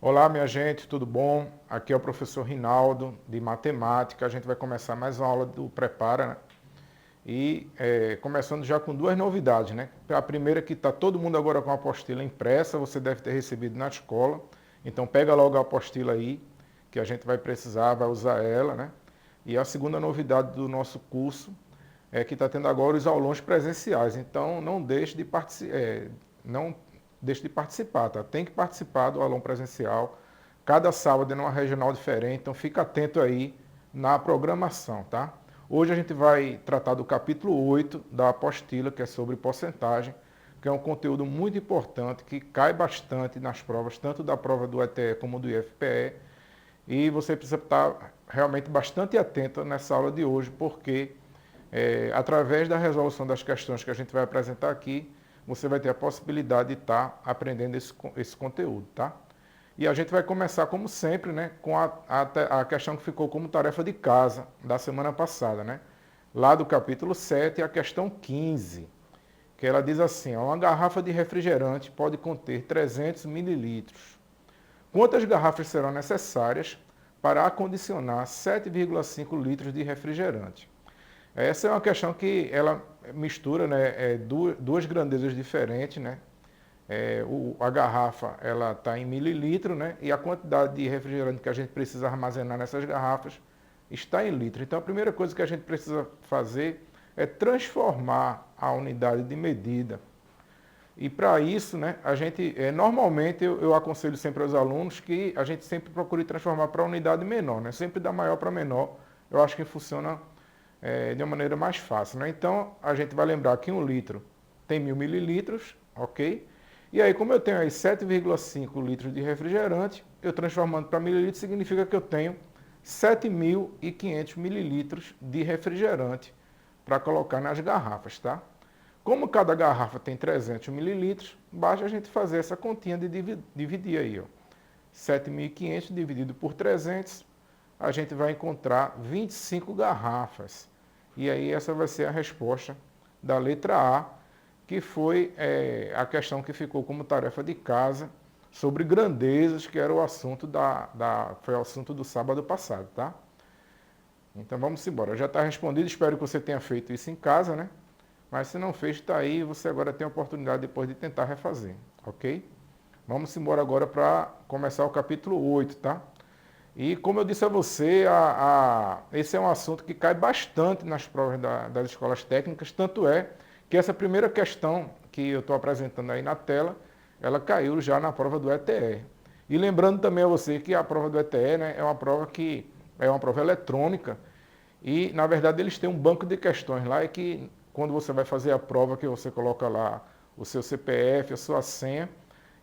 Olá, minha gente, tudo bom? Aqui é o professor Rinaldo, de matemática. A gente vai começar mais uma aula do Prepara, né? Começando já com duas novidades, né? A primeira é que está todo mundo agora com a apostila impressa, você deve ter recebido na escola. Então pega logo a apostila aí, que a gente vai precisar, vai usar ela, né? E a segunda novidade do nosso curso é que está tendo agora os aulões presenciais. Então não deixe de participar, tá? Tem que participar do aulão presencial. Cada sábado é numa regional diferente, então fica atento aí na programação, tá? Hoje a gente vai tratar do capítulo 8 da apostila, que é sobre porcentagem, que é um conteúdo muito importante, que cai bastante nas provas, tanto da prova do ETE como do IFPE. E você precisa estar realmente bastante atento nessa aula de hoje, porque através da resolução das questões que a gente vai apresentar aqui, você vai ter a possibilidade de estar aprendendo esse conteúdo, tá? E a gente vai começar, como sempre, né, com a questão que ficou como tarefa de casa da semana passada, né? Lá do capítulo 7, a questão 15, que ela diz assim: ó, uma garrafa de refrigerante pode conter 300 mililitros. Quantas garrafas serão necessárias para acondicionar 7,5 litros de refrigerante? Essa é uma questão que ela mistura, né, duas grandezas diferentes, né? A garrafa ela está em mililitro, né? E a quantidade de refrigerante que a gente precisa armazenar nessas garrafas está em litro. Então a primeira coisa que a gente precisa fazer é transformar a unidade de medida. E para isso, né, a gente normalmente eu aconselho sempre aos alunos que a gente sempre procure transformar para a unidade menor, né? Sempre da maior para menor. Eu acho que funciona de uma maneira mais fácil, né? Então a gente vai lembrar que 1 litro tem 1000 mililitros, ok? E aí, como eu tenho aí 7,5 litros de refrigerante, eu transformando para mililitros significa que eu tenho 7.500 mililitros de refrigerante para colocar nas garrafas, tá? Como cada garrafa tem 300 mililitros, basta a gente fazer essa continha de dividir aí, ó. 7.500 dividido por 300, a gente vai encontrar 25 garrafas. E aí essa vai ser a resposta da letra A, que foi a questão que ficou como tarefa de casa sobre grandezas, que era o assunto foi o assunto do sábado passado, tá? Então vamos embora. Já está respondido, espero que você tenha feito isso em casa, né? Mas se não fez, está aí, você agora tem a oportunidade depois de tentar refazer, ok? Vamos embora agora para começar o capítulo 8, tá? E como eu disse a você, esse é um assunto que cai bastante nas provas das escolas técnicas, tanto é que essa primeira questão que eu estou apresentando aí na tela, ela caiu já na prova do ETE. E lembrando também a você que a prova do ETE, né, é uma prova que é uma prova eletrônica e, na verdade, eles têm um banco de questões lá e que quando você vai fazer a prova, que você coloca lá o seu CPF, a sua senha,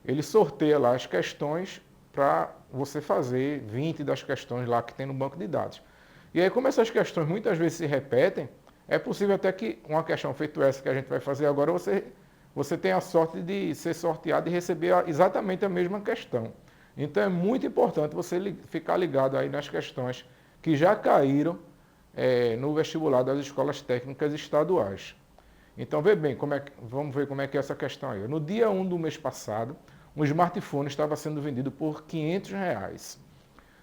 ele sorteia lá as questões para você fazer 20 das questões lá que tem no banco de dados. E aí, como essas questões muitas vezes se repetem, é possível até que uma questão feita essa que a gente vai fazer agora, você tenha a sorte de ser sorteado e receber exatamente a mesma questão. Então é muito importante você ficar ligado aí nas questões que já caíram no vestibular das escolas técnicas estaduais. Então vê bem, vamos ver como é que é essa questão aí. No dia 1 do mês passado, um smartphone estava sendo vendido por R$ 500.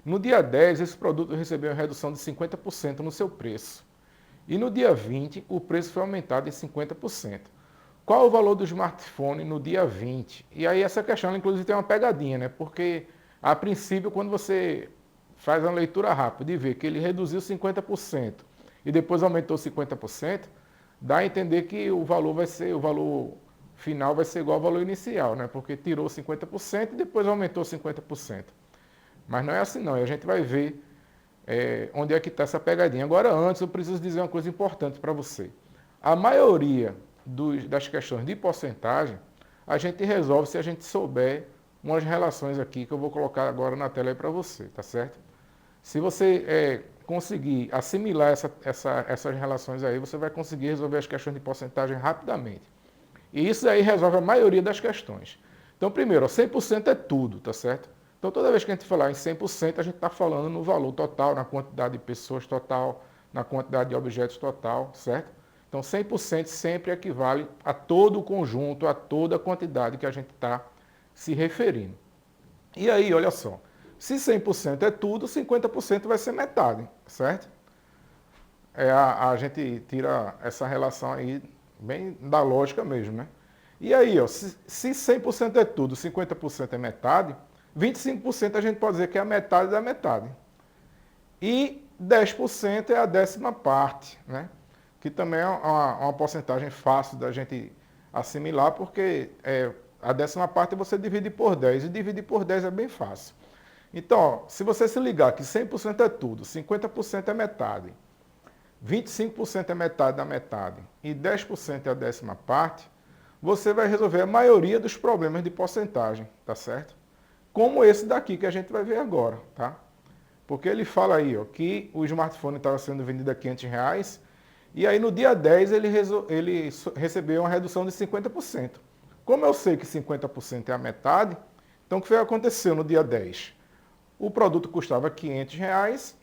No dia 10, esse produto recebeu uma redução de 50% no seu preço. E no dia 20, o preço foi aumentado em 50%. Qual o valor do smartphone no dia 20? E aí essa questão, inclusive, tem uma pegadinha, né? Porque, a princípio, quando você faz uma leitura rápida e vê que ele reduziu 50% e depois aumentou 50%, dá a entender que o valor final vai ser igual ao valor inicial, né? Porque tirou 50% e depois aumentou 50%. Mas não é assim não, e a gente vai ver onde é que está essa pegadinha. Agora, antes, eu preciso dizer uma coisa importante para você. A maioria das questões de porcentagem, a gente resolve se a gente souber umas relações aqui que eu vou colocar agora na tela aí para você, tá certo? Se você conseguir assimilar essas relações aí, você vai conseguir resolver as questões de porcentagem rapidamente. E isso aí resolve a maioria das questões. Então, primeiro, 100% é tudo, tá certo? Então, toda vez que a gente falar em 100%, a gente está falando no valor total, na quantidade de pessoas total, na quantidade de objetos total, certo? Então, 100% sempre equivale a todo o conjunto, a toda a quantidade que a gente está se referindo. E aí, olha só, se 100% é tudo, 50% vai ser metade, certo? A gente tira essa relação aí bem da lógica mesmo, né? E aí, ó, se 100% é tudo, 50% é metade, 25% a gente pode dizer que é a metade da metade. E 10% é a décima parte, né? Que também é uma porcentagem fácil da gente assimilar, porque a décima parte você divide por 10, e dividir por 10 é bem fácil. Então, ó, se você se ligar que 100% é tudo, 50% é metade, 25% é metade da metade e 10% é a décima parte, você vai resolver a maioria dos problemas de porcentagem, tá certo? Como esse daqui que a gente vai ver agora, tá? Porque ele fala aí, ó, que o smartphone estava sendo vendido a R$ 500 e aí no dia 10 ele recebeu uma redução de 50%. Como eu sei que 50% é a metade, então o que foi que aconteceu no dia 10? O produto custava R$ 500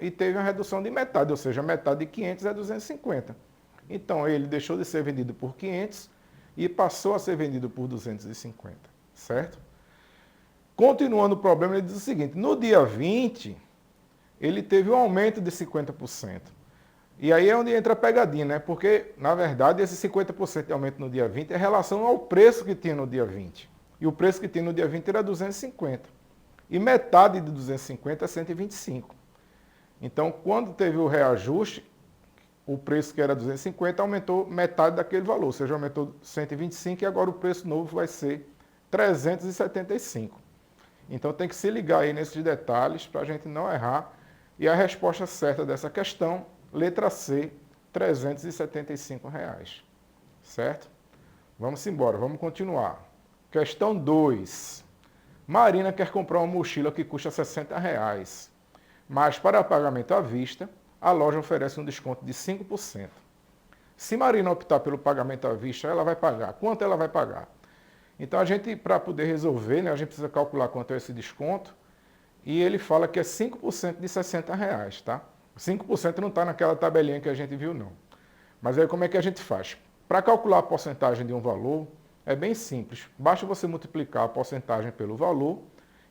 e teve uma redução de metade, ou seja, metade de 500 é 250. Então ele deixou de ser vendido por 500 e passou a ser vendido por 250, certo? Continuando o problema, ele diz o seguinte, no dia 20, ele teve um aumento de 50%. E aí é onde entra a pegadinha, né? Porque, na verdade, esse 50% de aumento no dia 20 é em relação ao preço que tinha no dia 20. E o preço que tinha no dia 20 era 250. E metade de 250 é 125. Então, quando teve o reajuste, o preço que era 250 aumentou metade daquele valor, ou seja, aumentou 125 e agora o preço novo vai ser 375. Então tem que se ligar aí nesses detalhes para a gente não errar. E a resposta certa dessa questão, letra C, R$ 375. Certo? Vamos embora, vamos continuar. Questão 2. Marina quer comprar uma mochila que custa R$ 60, mas para pagamento à vista, a loja oferece um desconto de 5%. Se Marina optar pelo pagamento à vista, ela vai pagar. Quanto ela vai pagar? Então a gente, para poder resolver, né, a gente precisa calcular quanto é esse desconto. E ele fala que é 5% de R$ 60, tá? 5% não está naquela tabelinha que a gente viu, não. Mas aí como é que a gente faz? Para calcular a porcentagem de um valor, é bem simples. Basta você multiplicar a porcentagem pelo valor.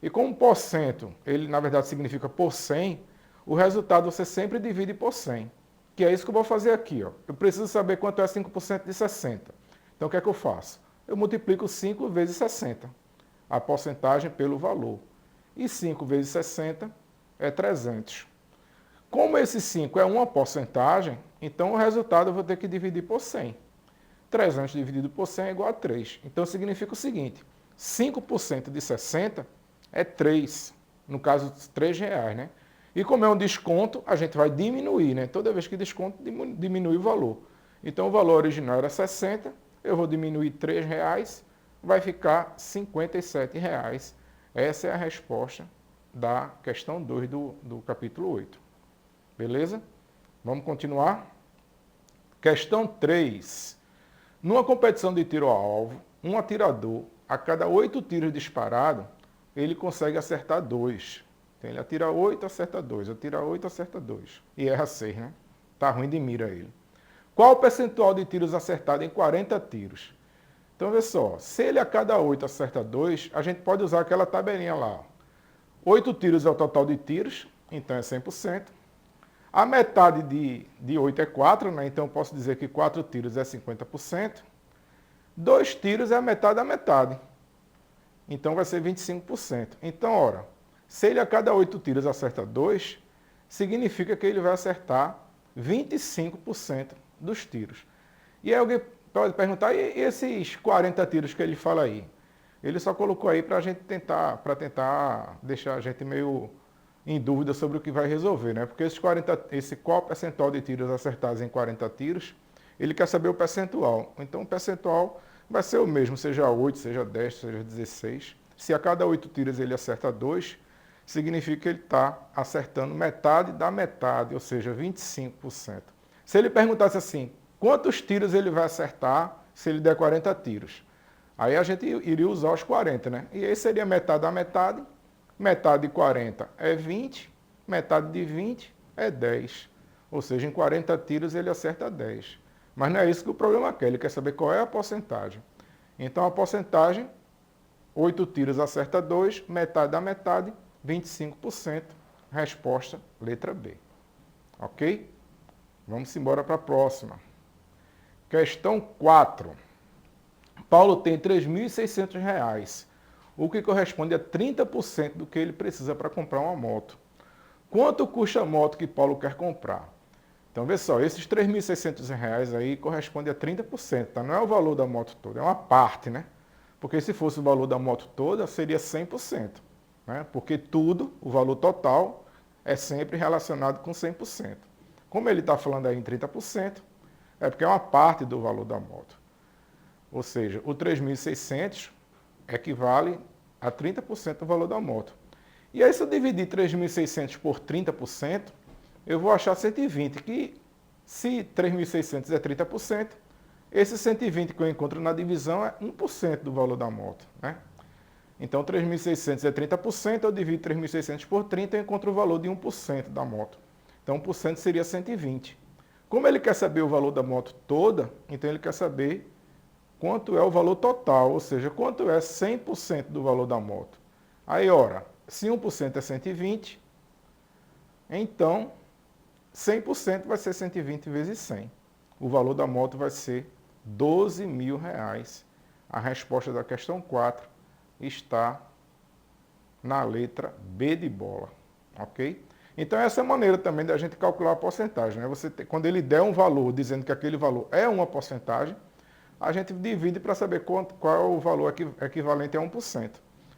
E como porcento, ele na verdade significa por 100, o resultado você sempre divide por 100. Que é isso que eu vou fazer aqui, ó. Eu preciso saber quanto é 5% de 60. Então o que é que eu faço? Eu multiplico 5 vezes 60, a porcentagem pelo valor. E 5 vezes 60 é 300. Como esse 5 é uma porcentagem, então o resultado eu vou ter que dividir por 100. 300 dividido por 100 é igual a 3. Então significa o seguinte, 5% de 60 é 3, no caso R$3, né? E como é um desconto, a gente vai diminuir, né? Toda vez que desconto, diminui o valor. Então o valor original era 60, eu vou diminuir R$3, vai ficar R$ 57. Essa é a resposta da questão 2 do capítulo 8. Beleza? Vamos continuar? Questão 3. Numa competição de tiro ao alvo, um atirador, a cada 8 tiros disparados, ele consegue acertar 2. Então ele atira 8, acerta 2. Atira 8, acerta 2. E erra 6, né? Tá ruim de mira ele. Qual o percentual de tiros acertados em 40 tiros? Então, vê só, se ele a cada 8 acerta 2, a gente pode usar aquela tabelinha lá. 8 tiros é o total de tiros, então é 100%. A metade de 8 é 4, né? Então eu posso dizer que 4 tiros é 50%. 2 tiros é a metade da metade. Então vai ser 25%. Então, ora, se ele a cada 8 tiros acerta 2, significa que ele vai acertar 25% dos tiros. E aí alguém pode perguntar, e esses 40 tiros que ele fala aí? Ele só colocou aí para tentar deixar a gente meio em dúvida sobre o que vai resolver, né? Porque qual percentual de tiros acertados em 40 tiros, ele quer saber o percentual. Então o percentual vai ser o mesmo, seja 8, seja 10, seja 16. Se a cada 8 tiros ele acerta 2, significa que ele está acertando metade da metade, ou seja, 25%. Se ele perguntasse assim, quantos tiros ele vai acertar se ele der 40 tiros? Aí a gente iria usar os 40, né? E aí seria metade da metade. Metade de 40 é 20, metade de 20 é 10. Ou seja, em 40 tiros ele acerta 10. Mas não é isso que o programa quer, ele quer saber qual é a porcentagem. Então a porcentagem 8 tiros acerta 2, metade da metade, 25%. Resposta, letra B. Ok? Vamos embora para a próxima. Questão 4. Paulo tem R$ 3.600, o que corresponde a 30% do que ele precisa para comprar uma moto. Quanto custa a moto que Paulo quer comprar? Então, vê só, esses R$ 3.600 aí corresponde a 30%, tá? Não é o valor da moto toda, é uma parte, né? Porque se fosse o valor da moto toda, seria 100%, né? Porque tudo, o valor total, é sempre relacionado com 100%. Como ele está falando aí em 30%, é porque é uma parte do valor da moto. Ou seja, o 3.600 equivale a 30% do valor da moto. E aí, se eu dividir 3.600 por 30%, eu vou achar 120, que se 3.600 é 30%, esse 120 que eu encontro na divisão é 1% do valor da moto, né? Então, 3.600 é 30%, eu divido 3.600 por 30 e encontro o valor de 1% da moto. Então, 1% seria 120. Como ele quer saber o valor da moto toda, então ele quer saber quanto é o valor total, ou seja, quanto é 100% do valor da moto. Aí, ora, se 1% é 120, então 100% vai ser 120 vezes 100. O valor da moto vai ser R$ 12.000. A resposta da questão 4 está na letra B de bola, ok? Então essa é a maneira também da gente calcular a porcentagem, né? Quando ele der um valor dizendo que aquele valor é uma porcentagem, a gente divide para saber qual é o valor equivalente a 1%.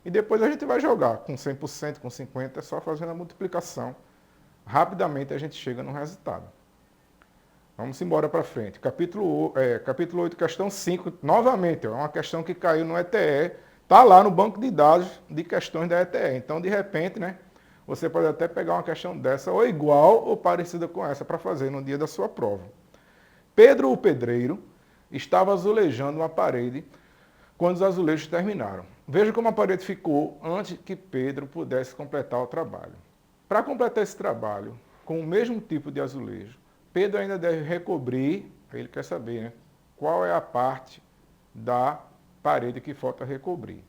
E depois a gente vai jogar com 100%, com 50%, é só fazendo a multiplicação. Rapidamente a gente chega no resultado. Vamos embora para frente. Capítulo 8, questão 5. Novamente, é uma questão que caiu no ETE. Está lá no banco de dados de questões da ETE. Então, de repente, né, você pode até pegar uma questão dessa, ou igual ou parecida com essa, para fazer no dia da sua prova. Pedro, o pedreiro, estava azulejando uma parede quando os azulejos terminaram. Veja como a parede ficou antes que Pedro pudesse completar o trabalho. Para completar esse trabalho, com o mesmo tipo de azulejo, Pedro ainda deve recobrir, ele quer saber, né, qual é a parte da parede que falta recobrir.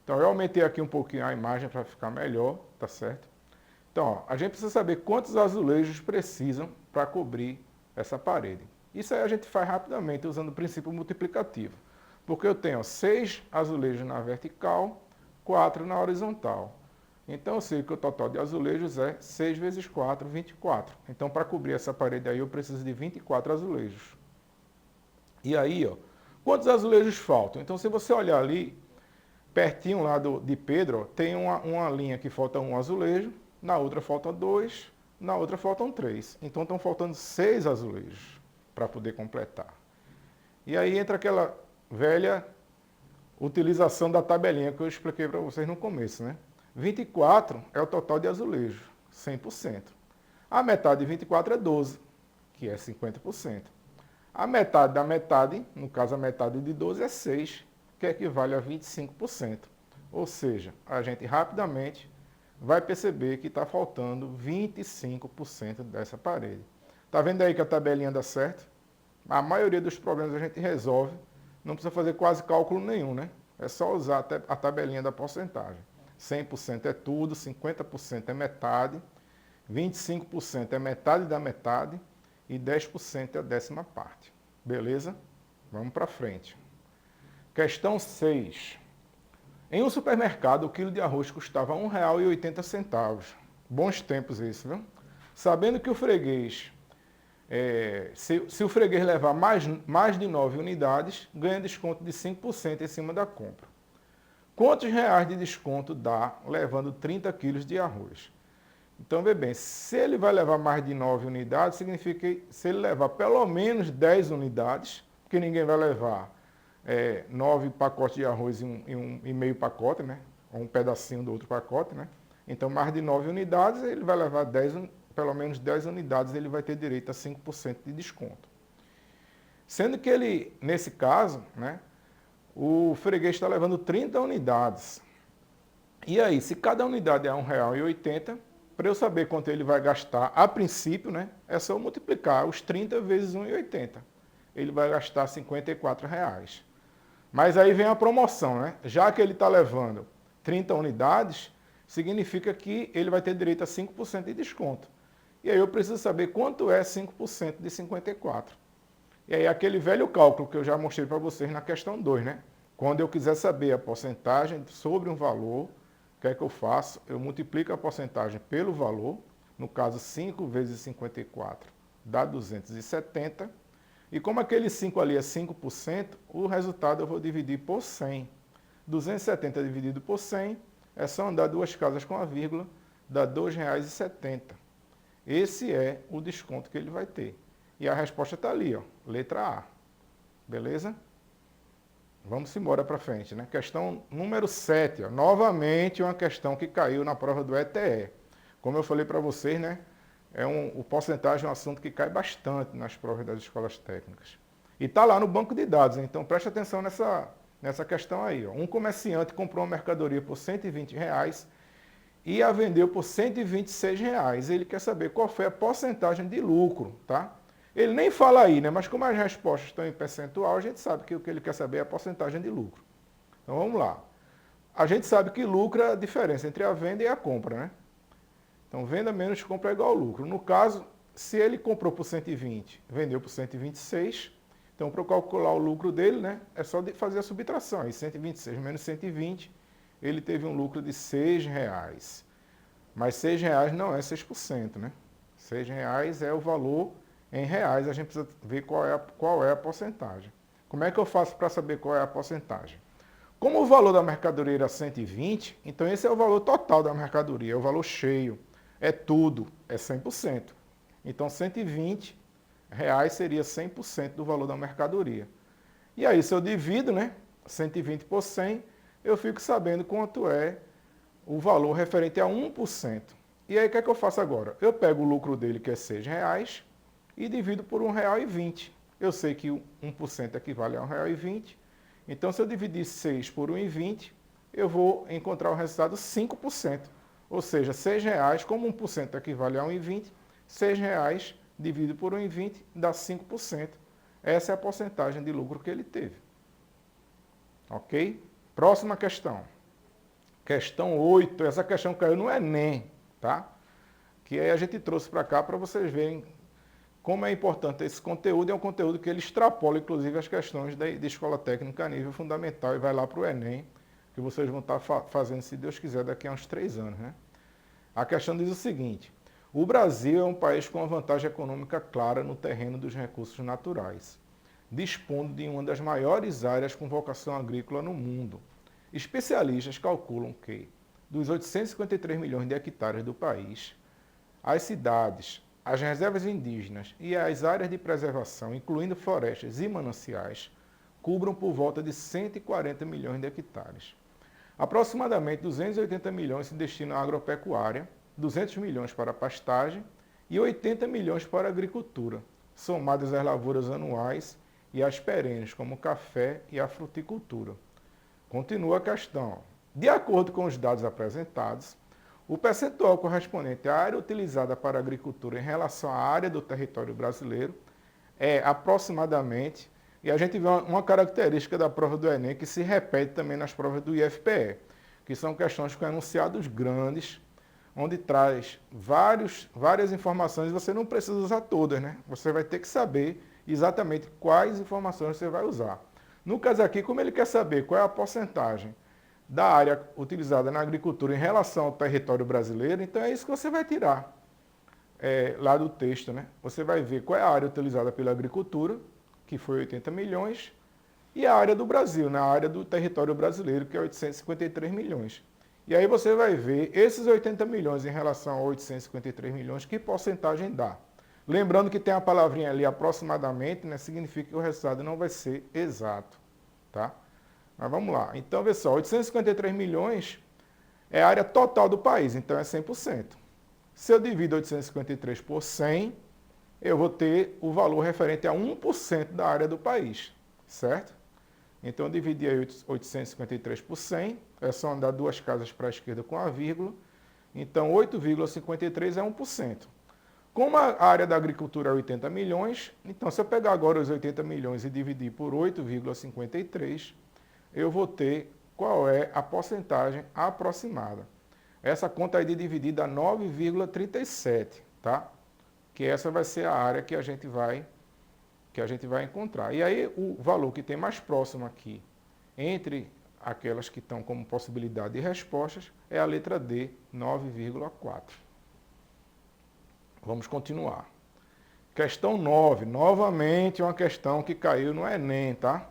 Então, eu aumentei aqui um pouquinho a imagem para ficar melhor, tá certo? Então, ó, a gente precisa saber quantos azulejos precisam para cobrir essa parede. Isso aí a gente faz rapidamente usando o princípio multiplicativo. Porque eu tenho 6 azulejos na vertical, 4 na horizontal. Então, eu sei que o total de azulejos é 6 vezes 4, 24. Então, para cobrir essa parede aí, eu preciso de 24 azulejos. E aí, ó, quantos azulejos faltam? Então, se você olhar ali, pertinho lá de Pedro, ó, tem uma linha que falta um azulejo, na outra faltam 2, na outra faltam 3. Então, estão faltando 6 azulejos para poder completar. E aí entra aquela velha utilização da tabelinha que eu expliquei para vocês no começo, né? 24 é o total de azulejo, 100%. A metade de 24 é 12, que é 50%. A metade da metade, no caso a metade de 12 é 6, que equivale a 25%. Ou seja, a gente rapidamente vai perceber que está faltando 25% dessa parede. Está vendo aí que a tabelinha dá certo? A maioria dos problemas a gente resolve, não precisa fazer quase cálculo nenhum, né? É só usar a tabelinha da porcentagem. 100% é tudo, 50% é metade, 25% é metade da metade e 10% é a décima parte. Beleza? Vamos para frente. Questão 6. Em um supermercado, o quilo de arroz custava R$ 1,80. Bons tempos isso, viu? Sabendo que o freguês, se o freguês levar mais de 9 unidades, ganha desconto de 5% em cima da compra. Quantos reais de desconto dá levando 30 quilos de arroz? Então, vê bem, se ele vai levar mais de 9 unidades, significa que se ele levar pelo menos 10 unidades, porque ninguém vai levar 9 pacotes de arroz em meio pacote, né? Ou um pedacinho do outro pacote, né? Então, mais de 9 unidades, ele vai levar pelo menos 10 unidades, ele vai ter direito a 5% de desconto. Sendo que ele, nesse caso, né, o freguês está levando 30 unidades. E aí, se cada unidade é R$ 1,80, para eu saber quanto ele vai gastar, a princípio, né, é só multiplicar os 30 vezes R$ 1,80. Ele vai gastar R$ 54. Mas aí vem a promoção, né? Já que ele está levando 30 unidades, significa que ele vai ter direito a 5% de desconto. E aí eu preciso saber quanto é 5% de 54. E aí aquele velho cálculo que eu já mostrei para vocês na questão 2, né? Quando eu quiser saber a porcentagem sobre um valor, o que é que eu faço? Eu multiplico a porcentagem pelo valor, no caso 5 vezes 54 dá 270. E como aquele 5 ali é 5%, o resultado eu vou dividir por 100. 270 dividido por 100 é só andar duas casas com a vírgula, dá R$ 2,70. Esse é o desconto que ele vai ter. E a resposta está ali, ó, letra A. Beleza? Vamos embora para frente, né? Questão número 7, ó, novamente uma questão que caiu na prova do ETE. Como eu falei para vocês, né? O porcentagem é um assunto que cai bastante nas provas das escolas técnicas. E está lá no banco de dados, então preste atenção nessa questão aí. Ó. Um comerciante comprou uma mercadoria por R$ 120 e a vendeu por R$ 126. Ele quer saber qual foi a porcentagem de lucro, tá? Ele nem fala aí, né? Mas como as respostas estão em percentual, a gente sabe que o que ele quer saber é a porcentagem de lucro. Então vamos lá. A gente sabe que lucro é a diferença entre a venda e a compra, né? Então, venda menos compra é igual ao lucro. No caso, se ele comprou por 120, vendeu por 126, então para calcular o lucro dele, né, é só fazer a subtração. Aí 126 menos 120, ele teve um lucro de R$ 6. Mas R$ 6 não é 6%, né? R$ 6 é o valor em reais, a gente precisa ver qual é a porcentagem. Como é que eu faço para saber qual é a porcentagem? Como o valor da mercadoria era 120, então esse é o valor total da mercadoria, é o valor cheio. É tudo, é 100%. Então, R$ 120 seria 100% do valor da mercadoria. E aí, se eu divido, né, 120 por 100, eu fico sabendo quanto é o valor referente a 1%. E aí, o que é que eu faço agora? Eu pego o lucro dele, que é R$ 6, e divido por R$ 1,20. Eu sei que 1% equivale a R$ 1,20. Então, se eu dividir 6 por 1,20, eu vou encontrar o resultado 5%. Ou seja, R$ 6, como 1% equivale a 1,20, R$ 6 dividido por 1,20 dá 5%. Essa é a porcentagem de lucro que ele teve. Ok? Próxima questão. Questão 8. Essa questão caiu no Enem, tá? Que aí a gente trouxe para cá para vocês verem como é importante esse conteúdo. É um conteúdo que ele extrapola, inclusive, as questões de escola técnica a nível fundamental e vai lá para o Enem, que vocês vão estar fazendo, se Deus quiser, daqui a uns 3 anos, né? A questão diz o seguinte: o Brasil é um país com uma vantagem econômica clara no terreno dos recursos naturais, dispondo de uma das maiores áreas com vocação agrícola no mundo. Especialistas calculam que, dos 853 milhões de hectares do país, as cidades, as reservas indígenas e as áreas de preservação, incluindo florestas e mananciais, cubram por volta de 140 milhões de hectares. Aproximadamente 280 milhões se destinam à agropecuária, 200 milhões para a pastagem e 80 milhões para a agricultura, somadas às lavouras anuais e às perenes, como o café e a fruticultura. Continua a questão. De acordo com os dados apresentados, o percentual correspondente à área utilizada para a agricultura em relação à área do território brasileiro é aproximadamente. E a gente vê uma característica da prova do Enem que se repete também nas provas do IFPE, que são questões com enunciados grandes, onde traz várias informações e você não precisa usar todas, né? Você vai ter que saber exatamente quais informações você vai usar. No caso aqui, como ele quer saber qual é a porcentagem da área utilizada na agricultura em relação ao território brasileiro, então é isso que você vai tirar lá do texto, né? Você vai ver qual é a área utilizada pela agricultura, que foi 80 milhões, e a área do Brasil, na área do território brasileiro, que é 853 milhões. E aí você vai ver esses 80 milhões em relação a 853 milhões, que porcentagem dá. Lembrando que tem a palavrinha ali aproximadamente, né, significa que o resultado não vai ser exato, tá? Mas vamos lá. Então, vê só, 853 milhões é a área total do país, então é 100%. Se eu divido 853 por 100, eu vou ter o valor referente a 1% da área do país, certo? Então, eu dividi aí 853 por 100, é só andar duas casas para a esquerda com a vírgula, então 8,53 é 1%. Como a área da agricultura é 80 milhões, então se eu pegar agora os 80 milhões e dividir por 8,53, eu vou ter qual é a porcentagem aproximada. Essa conta aí de dividir dá 9,37, tá? Que essa vai ser a área que a gente vai encontrar. E aí o valor que tem mais próximo aqui, entre aquelas que estão como possibilidade de respostas, é a letra D, 9,4. Vamos continuar. Questão 9, novamente uma questão que caiu no Enem, tá?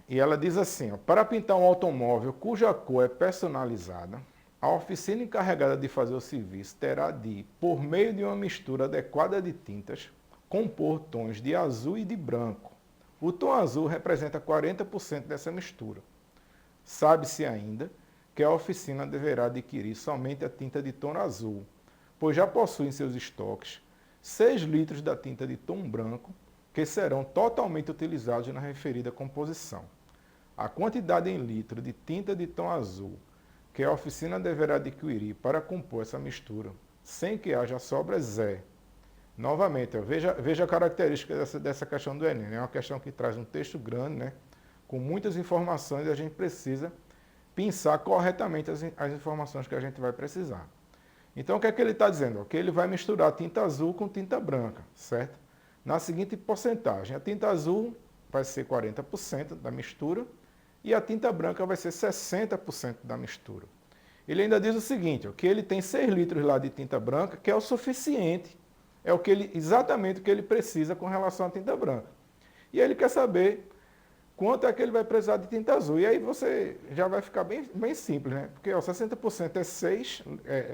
E ela diz assim, ó, para pintar um automóvel cuja cor é personalizada, a oficina encarregada de fazer o serviço terá de, por meio de uma mistura adequada de tintas, compor tons de azul e de branco. O tom azul representa 40% dessa mistura. Sabe-se ainda que a oficina deverá adquirir somente a tinta de tom azul, pois já possui em seus estoques 6 litros da tinta de tom branco, que serão totalmente utilizados na referida composição. A quantidade em litro de tinta de tom azul que a oficina deverá adquirir para compor essa mistura, sem que haja sobras, é. Novamente, veja a característica dessa questão do Enem. É uma questão que traz um texto grande, né, com muitas informações, e a gente precisa pensar corretamente as informações que a gente vai precisar. Então, o que é que ele está dizendo? Que ele vai misturar tinta azul com tinta branca, certo? Na seguinte porcentagem, a tinta azul vai ser 40% da mistura e a tinta branca vai ser 60% da mistura. Ele ainda diz o seguinte, ó, que ele tem 6 litros lá de tinta branca, que é o suficiente, é exatamente o que ele precisa com relação à tinta branca. E aí ele quer saber quanto é que ele vai precisar de tinta azul. E aí você já vai ficar bem simples, né? Porque ó, 60% é 6,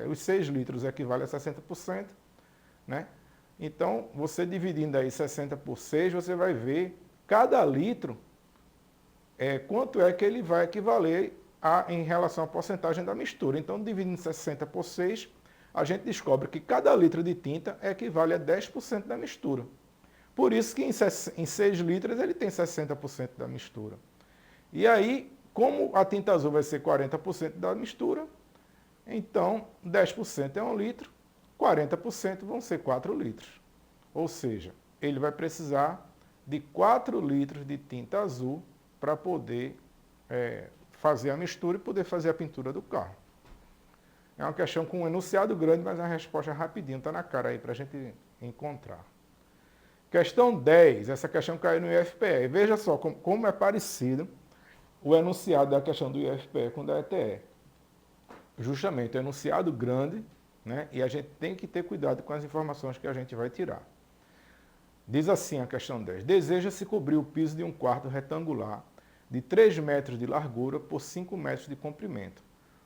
os 6 litros equivale a 60%, né? Então, você dividindo aí 60 por 6, você vai ver cada litro quanto é que ele vai equivaler em relação à porcentagem da mistura. Então, dividindo 60 por 6, a gente descobre que cada litro de tinta equivale a 10% da mistura. Por isso que em 6 litros ele tem 60% da mistura. E aí, como a tinta azul vai ser 40% da mistura, então 10% é 1 litro, 40% vão ser 4 litros. Ou seja, ele vai precisar de 4 litros de tinta azul para poder fazer a mistura e poder fazer a pintura do carro. É uma questão com um enunciado grande, mas a resposta é rapidinho, está na cara aí para a gente encontrar. Questão 10, essa questão caiu no IFPE. Veja só como é parecido o enunciado da questão do IFPE com o da ETE. Justamente, é enunciado grande, né? E a gente tem que ter cuidado com as informações que a gente vai tirar. Diz assim a questão 10. Deseja-se cobrir o piso de um quarto retangular de 3 metros de largura por 5 metros de comprimento,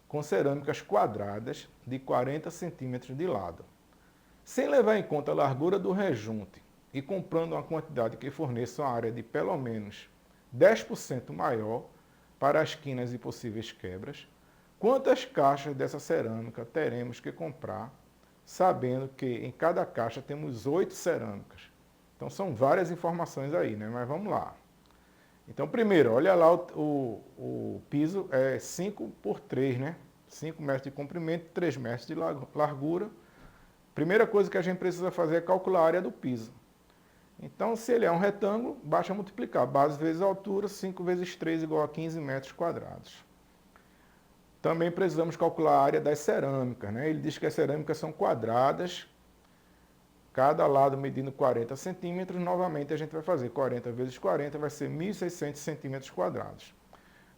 com cerâmicas quadradas de 40 centímetros de lado. Sem levar em conta a largura do rejunte e comprando uma quantidade que forneça uma área de pelo menos 10% maior para as quinas e possíveis quebras, quantas caixas dessa cerâmica teremos que comprar, sabendo que em cada caixa temos 8 cerâmicas? Então são várias informações aí, né? Mas vamos lá. Então, primeiro, olha lá, o piso é 5 por 3, né? 5 metros de comprimento, 3 metros de largura. Primeira coisa que a gente precisa fazer é calcular a área do piso. Então, se ele é um retângulo, basta multiplicar base vezes altura, 5 vezes 3 igual a 15 metros quadrados. Também precisamos calcular a área das cerâmicas, né? Ele diz que as cerâmicas são quadradas, cada lado medindo 40 centímetros. Novamente, a gente vai fazer 40 vezes 40, vai ser 1.600 centímetros quadrados.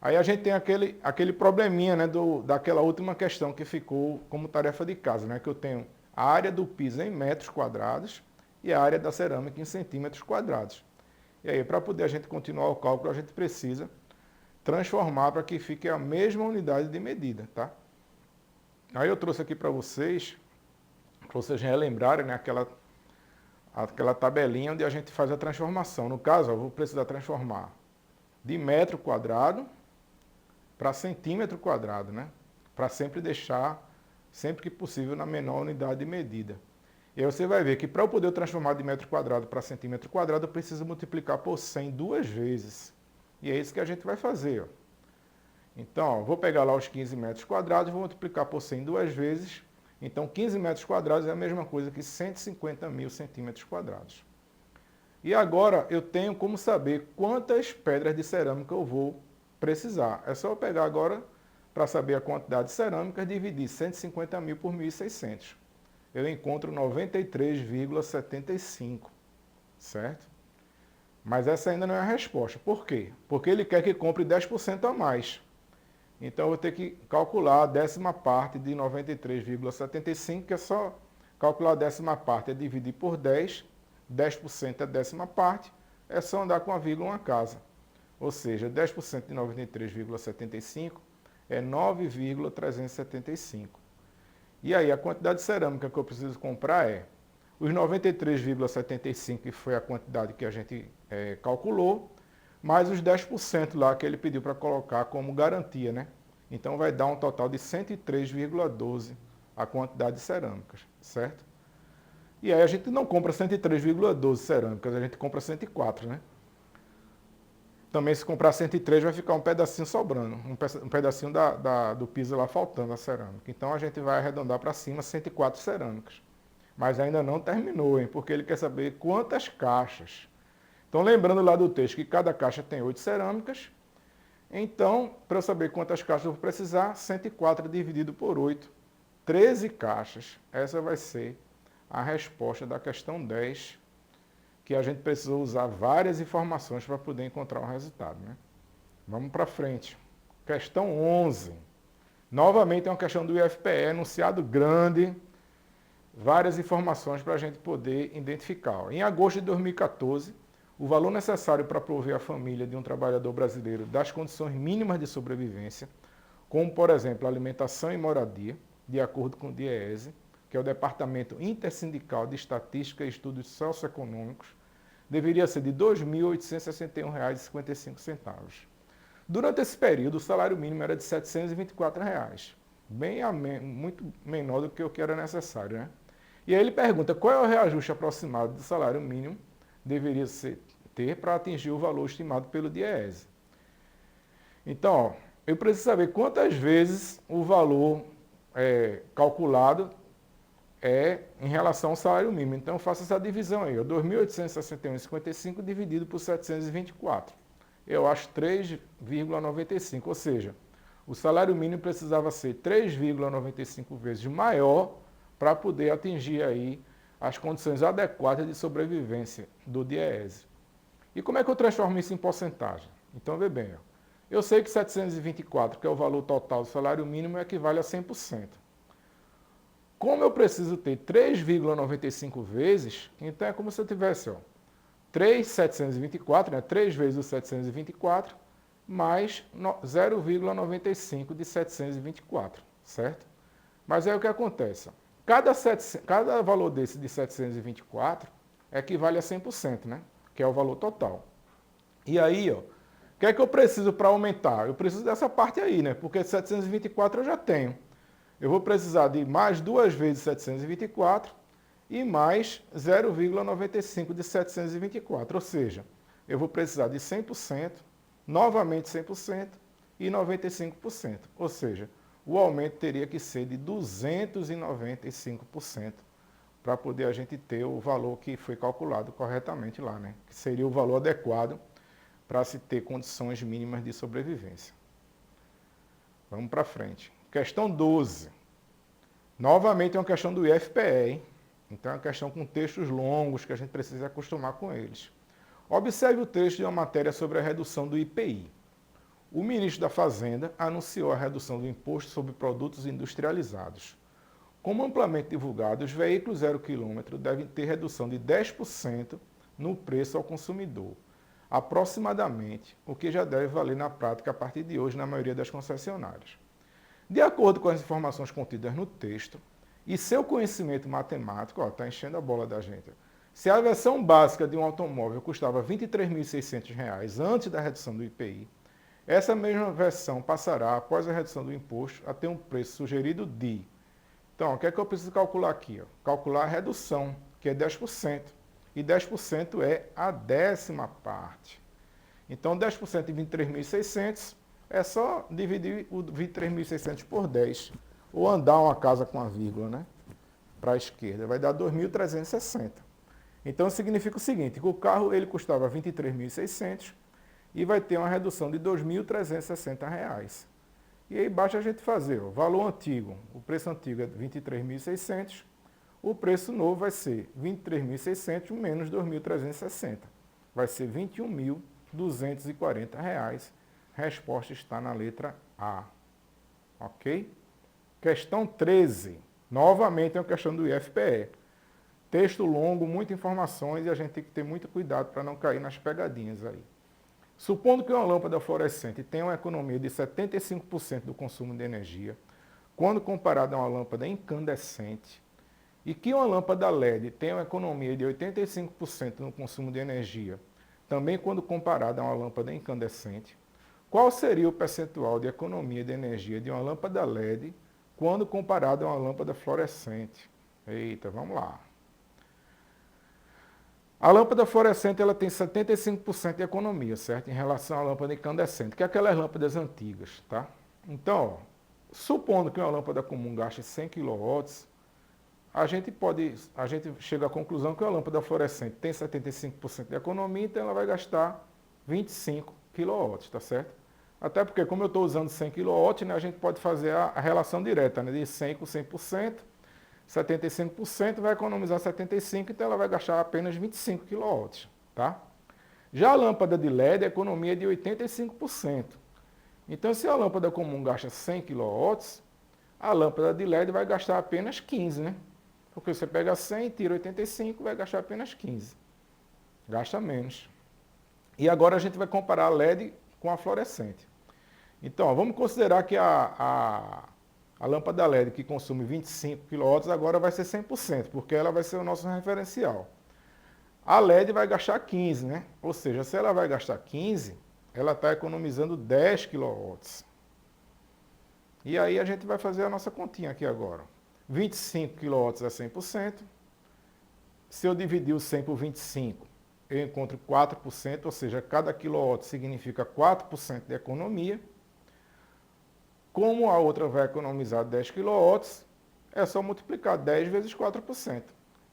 Aí a gente tem aquele probleminha, né, daquela última questão que ficou como tarefa de casa, né? Que eu tenho a área do piso em metros quadrados e a área da cerâmica em centímetros quadrados. E aí, para poder a gente continuar o cálculo, a gente precisa transformar para que fique a mesma unidade de medida, tá? Aí eu trouxe aqui para vocês relembrarem, né, aquela tabelinha onde a gente faz a transformação. No caso, eu vou precisar transformar de metro quadrado para centímetro quadrado, né? Para sempre deixar, sempre que possível, na menor unidade de medida. E aí você vai ver que para eu poder transformar de metro quadrado para centímetro quadrado, eu preciso multiplicar por 100 duas vezes. E é isso que a gente vai fazer, ó. Então, ó, vou pegar lá os 15 metros quadrados, vou multiplicar por 100 duas vezes. Então, 15 metros quadrados é a mesma coisa que 150 mil centímetros quadrados. E agora eu tenho como saber quantas pedras de cerâmica eu vou precisar. É só eu pegar agora, para saber a quantidade de cerâmica, dividir 150 mil por 1.600. Eu encontro 93,75, certo? Mas essa ainda não é a resposta. Por quê? Porque ele quer que compre 10% a mais. Então eu vou ter que calcular a décima parte de 93,75, que é só calcular a décima parte, é dividir por 10, 10% é a décima parte, é só andar com a vírgula uma casa. Ou seja, 10% de 93,75 é 9,375. E aí a quantidade de cerâmica que eu preciso comprar é os 93,75, que foi a quantidade que a gente calculou, mais os 10% lá que ele pediu para colocar como garantia, né? Então vai dar um total de 103,12 a quantidade de cerâmicas, certo? E aí a gente não compra 103,12 cerâmicas, a gente compra 104, né? Também se comprar 103 vai ficar um pedacinho sobrando, um pedacinho do piso lá faltando a cerâmica. Então a gente vai arredondar para cima 104 cerâmicas. Mas ainda não terminou, hein? Porque ele quer saber quantas caixas. Então lembrando lá do texto que cada caixa tem 8 cerâmicas. Então, para eu saber quantas caixas eu vou precisar, 104 dividido por 8, 13 caixas. Essa vai ser a resposta da questão 10, que a gente precisou usar várias informações para poder encontrar um resultado, né? Vamos para frente. Questão 11. Novamente é uma questão do IFPE, enunciado grande, várias informações para a gente poder identificar. Em agosto de 2014, o valor necessário para prover a família de um trabalhador brasileiro das condições mínimas de sobrevivência, como, por exemplo, alimentação e moradia, de acordo com o DIEESE, que é o Departamento Intersindical de Estatística e Estudos Socioeconômicos, deveria ser de R$ 2.861,55. Durante esse período, o salário mínimo era de R$ 724, muito menor do que o que era necessário, né? E aí ele pergunta qual é o reajuste aproximado do salário mínimo deveria ter para atingir o valor estimado pelo DIEESE. Então, ó, eu preciso saber quantas vezes o valor calculado é em relação ao salário mínimo. Então, eu faço essa divisão aí, 2.861,55 dividido por 724. Eu acho 3,95, ou seja, o salário mínimo precisava ser 3,95 vezes maior para poder atingir aí as condições adequadas de sobrevivência do DIEESE. E como é que eu transformo isso em porcentagem? Então, vê bem, eu sei que 724, que é o valor total do salário mínimo, equivale a 100%. Como eu preciso ter 3,95 vezes, então é como se eu tivesse 3,724, né? 3 vezes o 724, mais 0,95 de 724, certo? Mas aí o que acontece? Cada valor desse de 724 equivale a 100%, né? Que é o valor total. E aí, o que é que eu preciso para aumentar? Eu preciso dessa parte aí, né? Porque 724 eu já tenho. Eu vou precisar de mais 2 vezes 724 e mais 0,95 de 724. Ou seja, eu vou precisar de 100%, novamente 100% e 95%. Ou seja, o aumento teria que ser de 295% para poder a gente ter o valor que foi calculado corretamente lá, né? Que seria o valor adequado para se ter condições mínimas de sobrevivência. Vamos para frente. Questão 12. Novamente é uma questão do IFPE, hein? Então é uma questão com textos longos que a gente precisa acostumar com eles. Observe o texto de uma matéria sobre a redução do IPI. O ministro da Fazenda anunciou a redução do imposto sobre produtos industrializados. Como amplamente divulgado, os veículos 0 km devem ter redução de 10% no preço ao consumidor, aproximadamente, o que já deve valer na prática a partir de hoje na maioria das concessionárias. De acordo com as informações contidas no texto e seu conhecimento matemático, está enchendo a bola da gente. Se a versão básica de um automóvel custava R$ 23.600 antes da redução do IPI, essa mesma versão passará, após a redução do imposto, a ter um preço sugerido de... Então, o que é que eu preciso calcular aqui? Calcular a redução, que é 10%. E 10% é a décima parte. Então, 10% de 23.600 é só dividir o 23.600 por 10. Ou andar uma casa com a vírgula, né? Para a esquerda. Vai dar 2.360. Então significa o seguinte, que o carro ele custava R$ 23.600 e vai ter uma redução de R$ 2.360. E aí basta a gente fazer, o valor antigo, o preço antigo é R$ 23.600, o preço novo vai ser R$ 23.600 menos R$ 2.360. Vai ser R$ 21.240. Resposta está na letra A. Ok? Questão 13. Novamente é uma questão do IFPE. Texto longo, muitas informações e a gente tem que ter muito cuidado para não cair nas pegadinhas aí. Supondo que uma lâmpada fluorescente tenha uma economia de 75% do consumo de energia, quando comparada a uma lâmpada incandescente, e que uma lâmpada LED tenha uma economia de 85% no consumo de energia, também quando comparada a uma lâmpada incandescente, qual seria o percentual de economia de energia de uma lâmpada LED quando comparada a uma lâmpada fluorescente? Eita, vamos lá. A lâmpada fluorescente ela tem 75% de economia, certo? Em relação à lâmpada incandescente, que é aquelas lâmpadas antigas, tá? Então, ó, supondo que uma lâmpada comum gaste 100 kW, a gente chega à conclusão que a lâmpada fluorescente tem 75% de economia, então ela vai gastar 25 kW, tá certo? Até porque, como eu estou usando 100 kW, né, a gente pode fazer a relação direta, né, de 100 com 100%, 75% vai economizar 75%, então ela vai gastar apenas 25 kW, tá? Já a lâmpada de LED, a economia é de 85%. Então, se a lâmpada comum gasta 100 kW, a lâmpada de LED vai gastar apenas 15, né? Porque você pega 100, tira 85, vai gastar apenas 15. Gasta menos. E agora a gente vai comparar a LED com a fluorescente. Então, ó, vamos considerar que a lâmpada LED que consome 25 kW agora vai ser 100%, porque ela vai ser o nosso referencial. A LED vai gastar 15, né? Ou seja, se ela vai gastar 15, ela está economizando 10 kW. E aí a gente vai fazer a nossa continha aqui agora. 25 kW é 100%. Se eu dividir o 100 por 25, eu encontro 4%, ou seja, cada quilowatt significa 4% de economia. Como a outra vai economizar 10 kW, é só multiplicar 10 vezes 4%.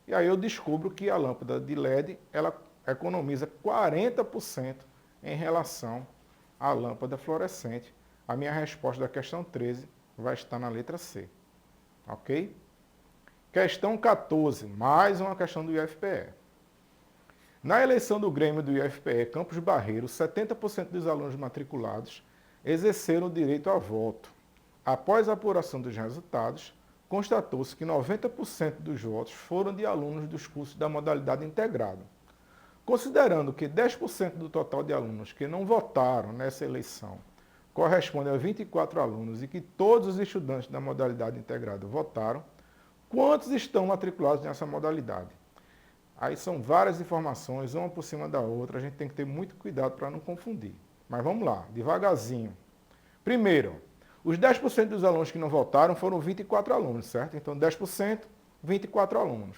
E aí eu descubro que a lâmpada de LED ela economiza 40% em relação à lâmpada fluorescente. A minha resposta da questão 13 vai estar na letra C. Ok? Questão 14, mais uma questão do IFPE. Na eleição do Grêmio do IFPE Campos Barreiro, 70% dos alunos matriculados exerceram o direito a voto. Após a apuração dos resultados, constatou-se que 90% dos votos foram de alunos dos cursos da modalidade integrada. Considerando que 10% do total de alunos que não votaram nessa eleição corresponde a 24 alunos e que todos os estudantes da modalidade integrada votaram, quantos estão matriculados nessa modalidade? Aí são várias informações, uma por cima da outra, a gente tem que ter muito cuidado para não confundir. Mas vamos lá, devagarzinho. Primeiro, os 10% dos alunos que não votaram foram 24 alunos, certo? Então 10%, 24 alunos.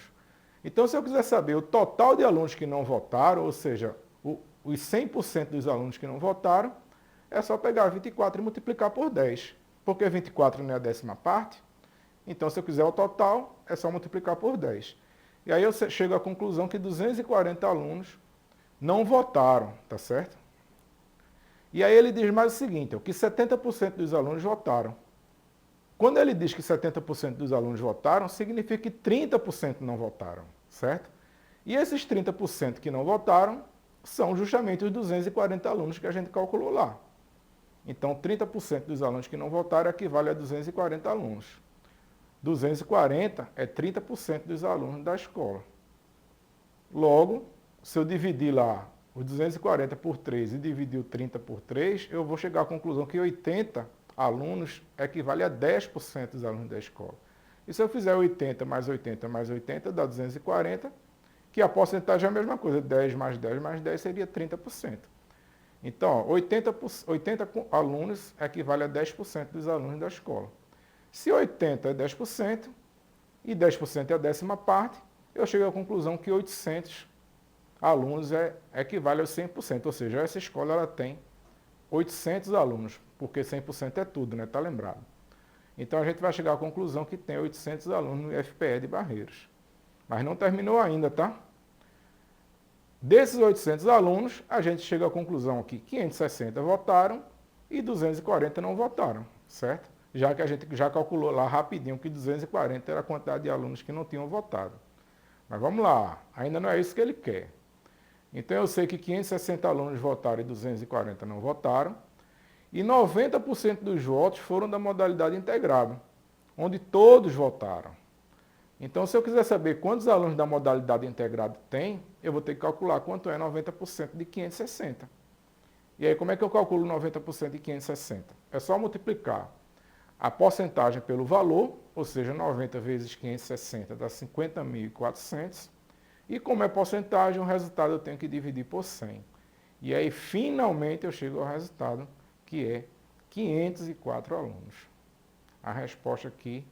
Então se eu quiser saber o total de alunos que não votaram, ou seja, os 100% dos alunos que não votaram, é só pegar 24 e multiplicar por 10. Porque 24 não é a décima parte. Então se eu quiser o total, é só multiplicar por 10. E aí eu chego à conclusão que 240 alunos não votaram, tá certo? E aí ele diz mais o seguinte, que 70% dos alunos votaram. Quando ele diz que 70% dos alunos votaram, significa que 30% não votaram, certo? E esses 30% que não votaram são justamente os 240 alunos que a gente calculou lá. Então, 30% dos alunos que não votaram equivale a 240 alunos. 240 é 30% dos alunos da escola. Logo, se eu dividir lá os 240 por 3 e dividir o 30 por 3, eu vou chegar à conclusão que 80 alunos equivale a 10% dos alunos da escola. E se eu fizer 80 mais 80 mais 80, dá 240, que a porcentagem é a mesma coisa, 10 mais 10 mais 10 seria 30%. Então, 80 alunos equivale a 10% dos alunos da escola. Se 80 é 10% e 10% é a décima parte, eu chego à conclusão que 800 alunos equivale a 100%, ou seja, essa escola ela tem 800 alunos, porque 100% é tudo, né? Tá lembrado? Então a gente vai chegar à conclusão que tem 800 alunos no IFPE de Barreiros. Mas não terminou ainda, tá? Desses 800 alunos, a gente chega à conclusão que 560 votaram e 240 não votaram, certo? Já que a gente já calculou lá rapidinho que 240 era a quantidade de alunos que não tinham votado. Mas vamos lá, ainda não é isso que ele quer. Então eu sei que 560 alunos votaram e 240 não votaram, e 90% dos votos foram da modalidade integrada, onde todos votaram. Então, se eu quiser saber quantos alunos da modalidade integrada tem, eu vou ter que calcular quanto é 90% de 560. E aí, como é que eu calculo 90% de 560? É só multiplicar a porcentagem pelo valor, ou seja, 90 vezes 560 dá 50.400. E como é porcentagem, o resultado eu tenho que dividir por 100. E aí, finalmente, eu chego ao resultado, que é 504 alunos. A resposta aqui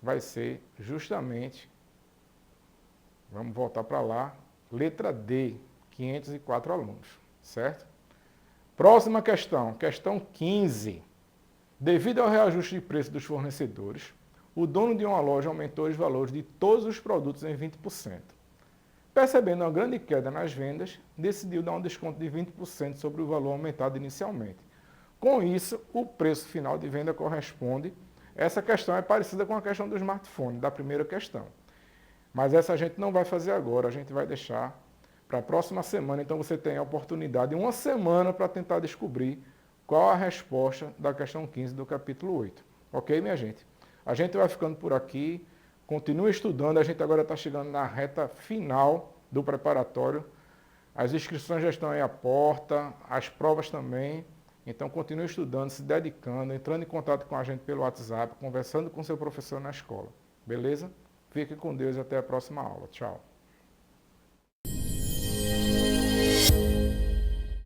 vai ser justamente, vamos voltar para lá, letra D, 504 alunos, certo? Próxima questão, questão 15. Devido ao reajuste de preço dos fornecedores, o dono de uma loja aumentou os valores de todos os produtos em 20%. Percebendo uma grande queda nas vendas, decidiu dar um desconto de 20% sobre o valor aumentado inicialmente. Com isso, o preço final de venda corresponde. Essa questão é parecida com a questão do smartphone, da primeira questão. Mas essa a gente não vai fazer agora, a gente vai deixar para a próxima semana. Então você tem a oportunidade de uma semana para tentar descobrir qual a resposta da questão 15 do capítulo 8. Ok, minha gente? A gente vai ficando por aqui, continue estudando, a gente agora está chegando na reta final do preparatório. As inscrições já estão aí à porta, as provas também. Então continue estudando, se dedicando, entrando em contato com a gente pelo WhatsApp, conversando com seu professor na escola. Beleza? Fique com Deus e até a próxima aula. Tchau.